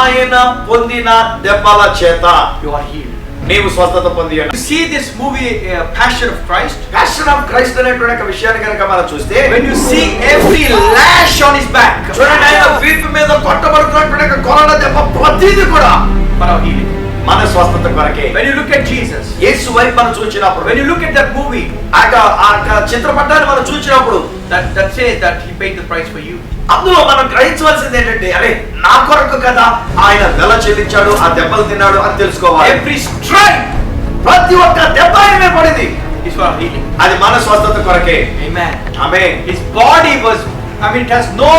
ఆయన పొందిన దెబ్బల చేత you are healed. నీవు స్వస్థత పొందియాడు. You see this movie, Passion of Christ. Passion of Christ అనేటువంటి ఒక విషయాన్ని కనుక మనం చూస్తే, When you see every lash on his back, చూడండి ఆయన వీపు మీద కొట్టబడుతున్నటువంటి ఒక కొరడ దెబ్బ ప్రతిది కూడా for our healing. మన స్వస్థత కొరకే. When you look at Jesus, యేసు వైపు మనం చూచినప్పుడు, when you look at that movie, ఆ చిత్రపటాన్ని మనం చూచినప్పుడు that says that he paid the price for you. అందులో మనం గ్రహించవలసింది ఏంటంటే, అరే నా కొరకు కదా ఆయన వెల చెల్లించాడు, ఆ దెబ్బలు తిన్నాడు అని తెలుసుకోవాలి. Every stripe ప్రతి ఒక్క దెబ్బ ఆయన పడింది, is for our healing. అది మన స్వస్థత కొరకే. Amen. Amen. His body was, it has no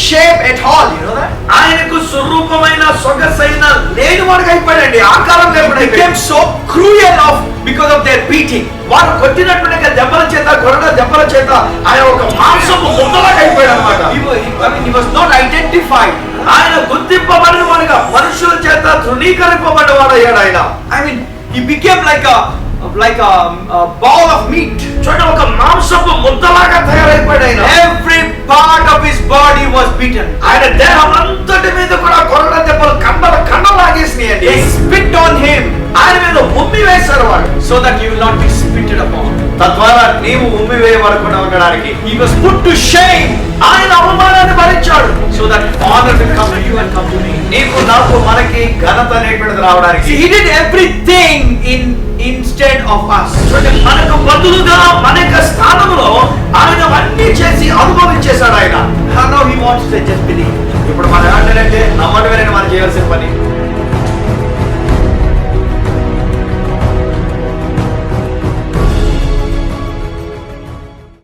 shape at all, you know that? ఆయనకు స్వరూపమైన సొగసైన లేనివాడుగా అయిపోయాడండి, ఆకారం He లేకుండా became so cruel because of their beating. వారు కొట్టినటువంటి దెబ్బల చేత, కొరడ దెబ్బల చేత ఆయన ఒక మాంసపు ముద్దలాగా అయిపోయాడు అనమాట. He was not identified. ఆయన గుర్తింపబడిన వాడుగా, మనుషుల చేత తృణీకరింపబడినవాడు అయ్యాడు ఆయన. He became like a ball of meat. చూడండి, ఒక మాంసపు ముద్దలాగా తయారైపోయాడు ఆయన. Every part of his body was beaten. ఆయన దేహం అంతటి మీద కూడా కొరడ దెబ్బలు కండలాగేసినాయండి. They spit on him ఆయన మీద ఉమ్మి వేశారు వాడు, so that he will not be spitted upon. తద్వారా నీవు ఉమ్మి వేయబడకుండా ఉండడానికి. He was put to shame, ఆయన అవమానాన్ని భరించాడు, so that honor will come to you and come to me. నీకు నాకు మనకి ఘనత అనేటువంటిది రావడానికి. See, he did everything instead of us. చూడండి, మనకు బదులుగా మన యొక్క స్థానంలో